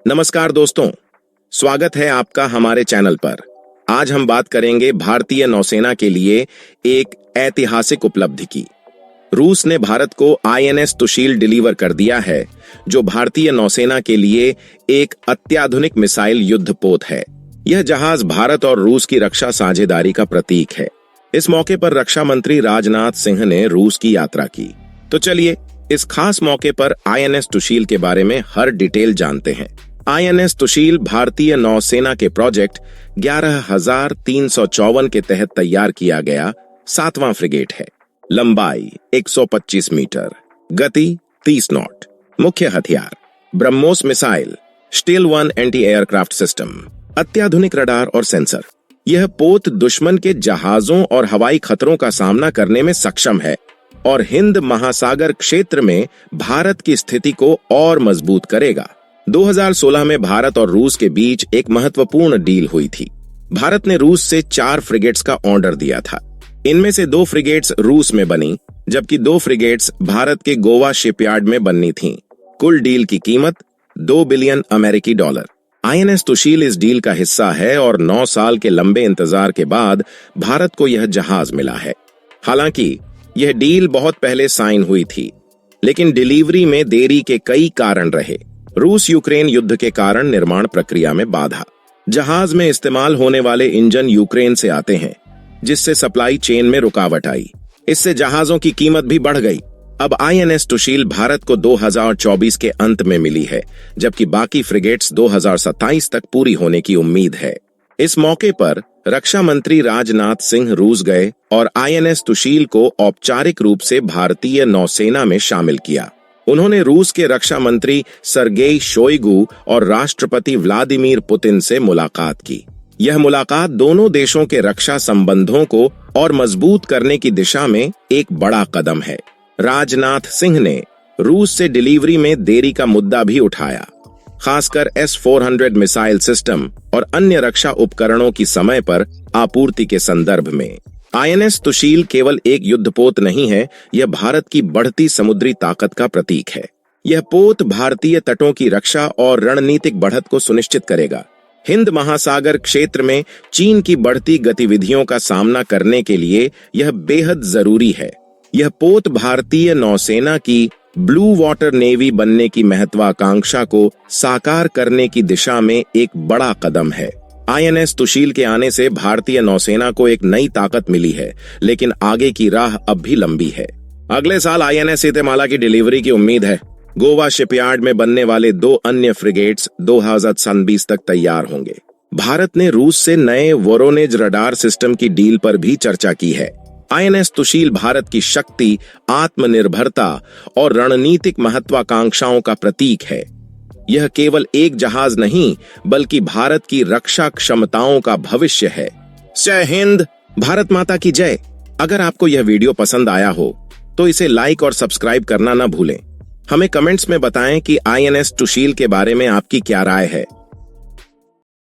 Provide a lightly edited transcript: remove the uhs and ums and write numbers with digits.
नमस्कार दोस्तों, स्वागत है आपका हमारे चैनल पर। आज हम बात करेंगे भारतीय नौसेना के लिए एक ऐतिहासिक उपलब्धि की। रूस ने भारत को INS तुशील डिलीवर कर दिया है, जो भारतीय नौसेना के लिए एक अत्याधुनिक मिसाइल युद्धपोत है। यह जहाज भारत और रूस की रक्षा साझेदारी का प्रतीक है। इस मौके पर रक्षा मंत्री राजनाथ सिंह ने रूस की यात्रा की। तो चलिए इस खास मौके पर INS तुशील के बारे में हर डिटेल जानते हैं। INS तुशील भारतीय नौसेना के प्रोजेक्ट 11,354 के तहत तैयार किया गया 7वां फ्रिगेट है। लंबाई 125 मीटर, गति 30 नॉट। मुख्य हथियार BrahMos missile, steel 1 anti aircraft system, अत्याधुनिक रडार और सेंसर। यह पोत दुश्मन के जहाजों और हवाई खतरों का सामना करने में सक्षम है और हिंद महासागर क्षेत्र में भारत की स्थिति को और मजबूत करेगा। 2016 में भारत और रूस के बीच एक महत्वपूर्ण डील हुई थी। भारत ने रूस से 4 फ्रिगेट्स का ऑर्डर दिया था। इनमें से 2 फ्रिगेट्स रूस में बनी, जबकि 2 फ्रिगेट्स भारत के गोवा शिपयार्ड में बननी थीं। कुल डील की कीमत $2 बिलियन अमेरिकी। INS तुशील इस डील का हिस्सा है और 9 साल के लंबे इंतजार के बाद भारत को यह जहाज मिला है। हालांकि यह डील बहुत पहले साइन हुई थी, लेकिन डिलीवरी में देरी के कई कारण रहे। रूस यूक्रेन युद्ध के कारण निर्माण प्रक्रिया में बाधा, जहाज में इस्तेमाल होने वाले इंजन यूक्रेन से आते हैं, जिससे सप्लाई चेन में रुकावट आई। इससे जहाजों की कीमत भी बढ़ गई। अब INS तुशील भारत को 2024 के अंत में मिली है, जबकि बाकी फ्रिगेट्स 2027 तक पूरी होने की उम्मीद है। इस मौके पर रक्षा मंत्री राजनाथ सिंह रूस गए और INS तुशील को औपचारिक रूप से भारतीय नौसेना में शामिल किया। उन्होंने रूस के रक्षा मंत्री सर्गेई शोइगु और राष्ट्रपति व्लादिमीर पुतिन से मुलाकात की। यह मुलाकात दोनों देशों के रक्षा संबंधों को और मजबूत करने की दिशा में एक बड़ा कदम है। राजनाथ सिंह ने रूस से डिलीवरी में देरी का मुद्दा भी उठाया, खासकर S-400 मिसाइल सिस्टम और अन्य रक्षा उपकरणों की समय पर आपूर्ति के संदर्भ में। INS तुशील केवल एक युद्धपोत नहीं है, यह भारत की बढ़ती समुद्री ताकत का प्रतीक है। यह पोत भारतीय तटों की रक्षा और रणनीतिक बढ़त को सुनिश्चित करेगा। हिंद महासागर क्षेत्र में चीन की बढ़ती गतिविधियों का सामना करने के लिए यह बेहद जरूरी है। यह पोत भारतीय नौसेना की ब्लू वाटर नेवी बनने की महत्वाकांक्षा को साकार करने की दिशा में एक बड़ा कदम है। INS तुशील के आने से भारतीय नौसेना को एक नई ताकत मिली है, लेकिन आगे की राह अब भी लंबी है। अगले साल INS सीतेमाला की डिलीवरी की उम्मीद है। गोवा शिपयार्ड में बनने वाले 2 अन्य फ्रिगेट्स 2026 तक तैयार होंगे। भारत ने रूस से नए वोरोनेज रडार सिस्टम की डील पर भी चर्चा की है। INS तुशील भारत की शक्ति, आत्मनिर्भरता और रणनीतिक महत्वाकांक्षाओं का प्रतीक है। यह केवल एक जहाज नहीं, बल्कि भारत की रक्षा क्षमताओं का भविष्य है। जय हिंद, भारत माता की जय। अगर आपको यह वीडियो पसंद आया हो तो इसे लाइक और सब्सक्राइब करना ना भूलें। हमें कमेंट्स में बताएं कि INS तुशील के बारे में आपकी क्या राय है।